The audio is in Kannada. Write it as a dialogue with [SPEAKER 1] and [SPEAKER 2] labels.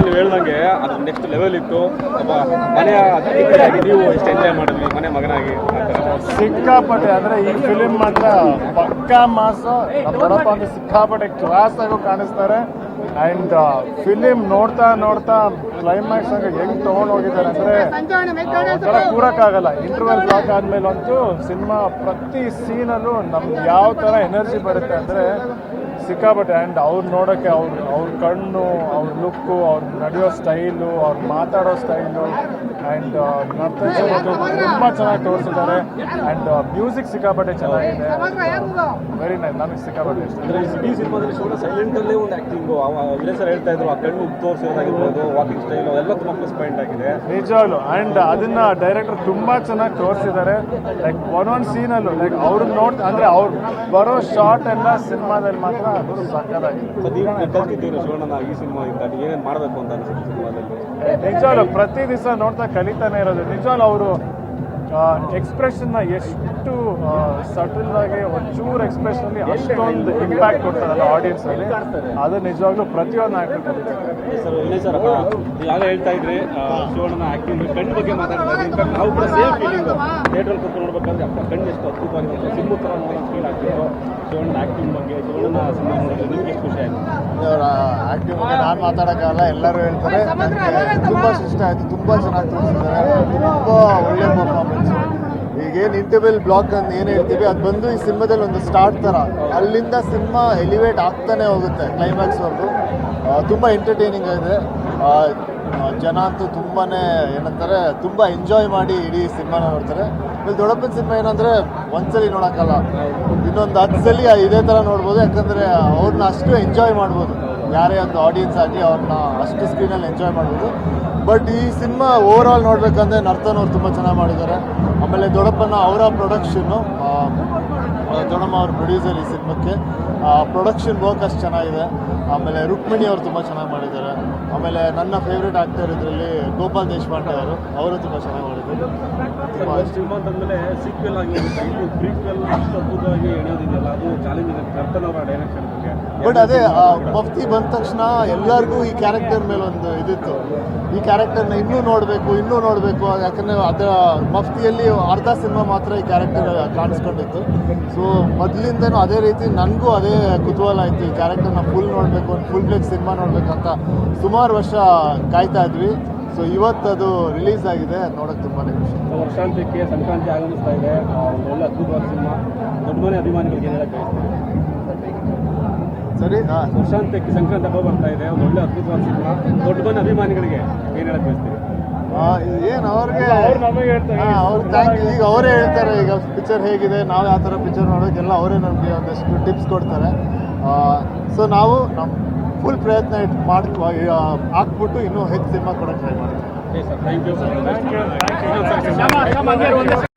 [SPEAKER 1] ನೀವು ಹೇಳ್ದಂಗೆ ಅದು ನೆಕ್ಸ್ಟ್ ಲೆವೆಲ್ ಇತ್ತು. ಮನೆಯ ಅತಿಥಿಯಾಗಿ ನೀವು ಎಷ್ಟು ಎಂಜಾಯ್ ಮಾಡಿದ್ವಿ ಮನೆ ಮಗನಾಗಿ
[SPEAKER 2] ಸಿಕ್ಕಾಪಟ್ಟೆ. ಅಂದರೆ ಈ ಫಿಲಿಮ್ ಮಾತ್ರ ಪಕ್ಕಾ ಮಾಸ. ದೊಡ್ಡಪ್ಪ ಅಂದ್ರೆ ಸಿಕ್ಕಾಪಟ್ಟೆ ಕ್ಲಾಸ್ ಆಗೋ ಕಾಣಿಸ್ತಾರೆ. ಆ್ಯಂಡ್ ಫಿಲಿಮ್ ನೋಡ್ತಾ ನೋಡ್ತಾ ಕ್ಲೈಮ್ಯಾಕ್ಸ್ ಆಗಿ ಹೆಂಗೆ ತೊಗೊಂಡು ಹೋಗಿದ್ದಾರೆ ಅಂದರೆ ಒಂಥರ ಕೂರಕ್ಕಾಗಲ್ಲ. ಇಂಟರ್ವೆಲ್ ಬ್ಲಾಕ್ ಆದಮೇಲೆ ಅಂತೂ ಸಿನಿಮಾ ಪ್ರತಿ ಸೀನಲ್ಲೂ ನಮ್ಗೆ ಯಾವ ಥರ ಎನರ್ಜಿ ಬರುತ್ತೆ ಅಂದರೆ ಸಿಕ್ಕಾಪಟ್ಟೆ. ಆ್ಯಂಡ್ ಅವ್ರು ನೋಡೋಕ್ಕೆ ಅವ್ರ ಕಣ್ಣು, ಅವ್ರ ಲುಕ್ಕು, ಅವ್ರು ನಡೆಯೋ ಸ್ಟೈಲು, ಅವ್ರು ಮಾತಾಡೋ ಸ್ಟೈಲು ಆ್ಯಂಡ್ ನರ್ತನ ತುಂಬ ಚೆನ್ನಾಗಿ ತೋರಿಸಿದ್ದಾರೆ. ಆ್ಯಂಡ್ ಮ್ಯೂಸಿಕ್ ಸಿಕ್ಕಾಪಟ್ಟೆ ಚೆನ್ನಾಗಿದೆ. Very nice. ನನಗೆ ಸಿಕ್ಕಾಪಟ್ಟೆ ಇಷ್ಟ.
[SPEAKER 1] ಅಂದರೆ ಈ ಸಿನಿಮಾದಲ್ಲಿ ಶೋಣ ಸೈಲೆಂಟಲ್ಲೇ ಒಂದು ಆ್ಯಕ್ಟಿಂಗು ಇದೇ ಸರ್ ಹೇಳ್ತಾ ಇದ್ರು, ಆ ಕಣ್ಣು ತೋರಿಸೋದಾಗಿರ್ಬೋದು, ವಾಕಿಂಗ್ ಸ್ಟೈಲು ಎಲ್ಲ ತುಂಬ ಪ್ಲಸ್ ಪಾಯಿಂಟ್ ಆಗಿದೆ
[SPEAKER 2] ನಿಜವಾಗ್ಲು. ಆ್ಯಂಡ್ ಅದನ್ನು ಡೈರೆಕ್ಟರ್ ತುಂಬ ಚೆನ್ನಾಗಿ ತೋರಿಸಿದ್ದಾರೆ. ಲೈಕ್ ಒಂದೊಂದು ಸೀನಲ್ಲೂ ಲೈಕ್ ಅವ್ರನ್ನ ಅಂದರೆ ಅವ್ರು ಬರೋ ಶಾರ್ಟ್ ಎಲ್ಲ ಸಿನಿಮಾದಲ್ಲಿ ಮಾತ್ರ ಅದು ಸಕ್ಕತ್ತಾಗಿದೆ.
[SPEAKER 1] ಕಲ್ತಿದ್ದೀರಿ ಶಿವಣ್ಣನ ಈ ಸಿನಿಮಾದಿಂದ ಏನೇನು ಮಾಡಬೇಕು ಅಂತ ಅನಿಸುತ್ತೆ ಸಿನಿಮಾದಲ್ಲಿ?
[SPEAKER 2] ನಿಜವಾಗ್ಲು ಪ್ರತಿ ದಿವಸ ನೋಡ್ತಾ ಕಲಿತಾನೆ ಇರೋದು. ನಿಜವಾಗ್ಲು ಅವರು ಎಕ್ಸ್ಪ್ರೆಷನ್ನ ಎಷ್ಟು ಸಟಲ್ ಆಗಿ ಒಂಚೂರು ಎಕ್ಸ್ಪ್ರೆಷನಲ್ಲಿ ಅಷ್ಟೊಂದು ಇಂಪ್ಯಾಕ್ಟ್ ಕೊಡ್ತಾರಲ್ಲ ಆಡಿಯನ್ಸಲ್ಲಿ, ಅದು ನಿಜವಾಗ್ಲೂ ಪ್ರತಿಯೊಂದು ಆ್ಯಕ್ಟರ್ ಕಲಿತಾರೆ.
[SPEAKER 1] ಸರ್ ಒಳ್ಳೆ ಸರ್ ಈಗಾಗಲೇ ಹೇಳ್ತಾ ಇದ್ರಿ ಶಿವಣ್ಣನ ಆ್ಯಕ್ಟಿಂಗ್ ಕಣ್ಣು ಬಗ್ಗೆ ಮಾತಾಡ್ತಾ ಇದ್ರಿ. ನಾವು ಕೂಡ ಸೇಮ್ ಫೀಲಿಂಗು ಥಿಯೇಟ್ರಲ್ಲಿ ಕೂತ್ಕೊಂಡು ನೋಡ್ಬೇಕಾದ್ರೆ ಅಪ್ಪ ಕಣ್ಣು ಎಷ್ಟು ಅದ್ಭುತವಾಗಿರುತ್ತೆ, ಸಿನಿಮಾ ಥರ ಫೀಲ್ ಆಗ್ತಿತ್ತು. ಶಿವಣ್ಣನ ಆ್ಯಕ್ಟಿಂಗ್ ಬಗ್ಗೆ, ಶಿವಣ್ಣನ ಸಿನಿಮಾ ನೋಡಿದ್ರೆ ನಿಮ್ಗೆ ಎಷ್ಟು ಖುಷಿ ಆಯಿತು?
[SPEAKER 2] ಅವರ ಆ್ಯಕ್ಟಿಂಗ್ ಬಗ್ಗೆ ನಾನು ಮಾತಾಡೋಕ್ಕಾಗಲ್ಲ, ಎಲ್ಲರೂ ಹೇಳ್ತಾರೆ. ನನಗೆ ತುಂಬ ಇಷ್ಟ ಆಯಿತು. ತುಂಬ ಚೆನ್ನಾಗಿ ತೋರಿಸಿದ್ದಾರೆ. ತುಂಬ ಒಳ್ಳೆ ಪರ್ಫಾರ್ಮೆನ್ಸ್. ಈಗೇನು ಇಂಟರ್ವೆಲ್ ಬ್ಲಾಕ್ ಅಂತ ಏನು ಹೇಳ್ತೀವಿ ಅದು ಬಂದು ಈ ಸಿನಿಮಾದಲ್ಲಿ ಒಂದು ಸ್ಟಾರ್ಟ್ ಥರ, ಅಲ್ಲಿಂದ ಸಿನಿಮಾ ಎಲಿವೇಟ್ ಆಗ್ತಾನೆ ಹೋಗುತ್ತೆ ಕ್ಲೈಮ್ಯಾಕ್ಸ್ವರೆಗೂ. ತುಂಬ ಎಂಟರ್ಟೈನಿಂಗ್ ಆಗಿದೆ. ಜನ ಅಂತೂ ತುಂಬಾ ಏನಂತಾರೆ ತುಂಬ ಎಂಜಾಯ್ ಮಾಡಿ ಇಡೀ ಸಿನಿಮಾನ ನೋಡ್ತಾರೆ. ಇಲ್ಲಿ ದೊಡ್ಡಪ್ಪನ ಸಿನಿಮಾ ಏನಂದರೆ ಒಂದ್ಸಲಿ ನೋಡೋಕ್ಕಲ್ಲ, ಇನ್ನೊಂದು 10 ಸಲ ಇದೇ ಥರ ನೋಡ್ಬೋದು. ಯಾಕಂದರೆ ಅವ್ರನ್ನ ಅಷ್ಟು ಎಂಜಾಯ್ ಮಾಡ್ಬೋದು. ಯಾರೇ ಒಂದು ಆಡಿಯನ್ಸ್ ಆಗಲಿ ಅವ್ರನ್ನ ಅಷ್ಟು ಸ್ಕ್ರೀನಲ್ಲಿ ಎಂಜಾಯ್ ಮಾಡ್ಬೋದು. ಬಟ್ ಈ ಸಿನಿಮಾ ಓವರ್ ಆಲ್ ನೋಡಬೇಕಂದ್ರೆ ನರ್ತನ್ ಅವ್ರು ತುಂಬ ಚೆನ್ನಾಗಿ ಮಾಡಿದ್ದಾರೆ. ಆಮೇಲೆ ದೊಡ್ಡಪ್ಪನ ಅವರ ಪ್ರೊಡಕ್ಷನ್ನು, ದೊಡ್ಡಮ್ಮ ಅವ್ರ ಪ್ರೊಡ್ಯೂಸರ್ ಈ ಸಿನಿಮಾಕ್ಕೆ, ಪ್ರೊಡಕ್ಷನ್ ವರ್ಕ್ ಅಷ್ಟು ಚೆನ್ನಾಗಿದೆ. ಆಮೇಲೆ ರುಕ್ಮಿಣಿ ಅವರು ತುಂಬ ಚೆನ್ನಾಗಿ ಮಾಡಿದ್ದಾರೆ. ಆಮೇಲೆ ನನ್ನ ಫೇವ್ರೇಟ್ ಆ್ಯಕ್ಟರ್ ಇದರಲ್ಲಿ ಗೋಪಾಲ್ ದೇಶಪಾಂಡೆ ಅವರು ತುಂಬ ಚೆನ್ನಾಗಿ ಮಾಡಿದ್ದಾರೆ.
[SPEAKER 1] ಸಿನಿಮಾ ಅಂತಂದಮೇಲೆ ಸೀಕ್ವೆಲ್ ಆಗಿ ಪ್ರೀಕ್ವೆಲ್ ಅಷ್ಟು ಅದ್ಭುತವಾಗಿ ಎಳೆಯೋದಿದೆಯಲ್ಲ, ಅದು ಚಾಲೆಂಜ್ ಇದೆ ನರ್ತನ್ ಅವರ ಡೈರೆಕ್ಷನ್ ಬಗ್ಗೆ. ಬಟ್
[SPEAKER 2] ಅದೇ ಮಫ್ತಿ ಬಂದ ತಕ್ಷಣ ಎಲ್ಲರಿಗೂ ಈ ಕ್ಯಾರೆಕ್ಟರ್ ಮೇಲೆ ಒಂದು ಇದಿತ್ತು, ಈ ಕ್ಯಾರೆಕ್ಟರ್ನ ಇನ್ನೂ ನೋಡಬೇಕು. ಯಾಕಂದರೆ ಅದರ ಮಫ್ತಿಯಲ್ಲಿ ಅರ್ಧ ಸಿನಿಮಾ ಮಾತ್ರ ಈ ಕ್ಯಾರೆಕ್ಟರ್ ಕಾಣಿಸ್ಕೊಂಡಿತ್ತು. ಸೊ ಮೊದಲಿಂದನೂ ಅದೇ ರೀತಿ ನನಗೂ ಅದೇ ಕುತೂಹಲ ಇತ್ತು, ಈ ಕ್ಯಾರೆಕ್ಟರ್ನ ಫುಲ್ ನೋಡಬೇಕು, ಒಂದು ಫುಲ್ ಪ್ಲೇಜ್ ಸಿನಿಮಾ ನೋಡಬೇಕಂತ ಸುಮಾರು ವರ್ಷ ಕಾಯ್ತಾ ಇದ್ವಿ. ಸೊ ಇವತ್ತದು ರಿಲೀಸ್ ಆಗಿದೆ, ನೋಡೋಕ್ಕೆ ತುಂಬಾ ಖುಷಿ.
[SPEAKER 1] ವರ್ಷಾಂತ್ಯಕ್ಕೆ ಸಂಕ್ರಾಂತಿ ಆಗಮಿಸ್ತಾ ಇದೆ, ಒಂದು ಒಳ್ಳೆ ಅದ್ಭುತವಾದ ಸಿನಿಮಾ. ದೊಡ್ಡ ಮನೆ ಅಭಿಮಾನಿಗಳಿಗೆ ಏನು ಹೇಳಕ್ಕೆ
[SPEAKER 2] ಸರಿ?
[SPEAKER 1] ವರ್ಷಾಂತ್ಯಕ್ಕೆ ಸಂಕ್ರಾಂತಿ ಹಬ್ಬ ಬರ್ತಾ ಇದೆ, ಒಂದು ಒಳ್ಳೆ ಅದ್ಭುತವಾದ ಸಿನಿಮಾ. ದೊಡ್ಡ ಮನೆ ಅಭಿಮಾನಿಗಳಿಗೆ ಏನು ಹೇಳಕ್ಕೆ ಬಯಸ್ತೀವಿ?
[SPEAKER 2] ಏನು ಅವ್ರಿಗೆ ಅವ್ರು ಥ್ಯಾಂಕ್ ಯು. ಈಗ ಅವರೇ ಹೇಳ್ತಾರೆ ಈಗ ಪಿಕ್ಚರ್ ಹೇಗಿದೆ, ನಾವು ಯಾವ ಥರ ಪಿಕ್ಚರ್ ನೋಡೋಕ್ಕೆಲ್ಲ ಅವರೇ ನಮಗೆ ಒಂದಷ್ಟು ಟಿಪ್ಸ್ ಕೊಡ್ತಾರೆ. ಸೊ ನಾವು ನಮ್ಮ ಫುಲ್ ಪ್ರಯತ್ನ ಹಾಕ್ಬಿಟ್ಟು ಇನ್ನೂ ಹೆಚ್ಚು ಸಿನಿಮಾ ಕೊಡೋಕ್ಕೆ ಟ್ರೈ ಮಾಡ್ತೀವಿ.
[SPEAKER 1] Thank you.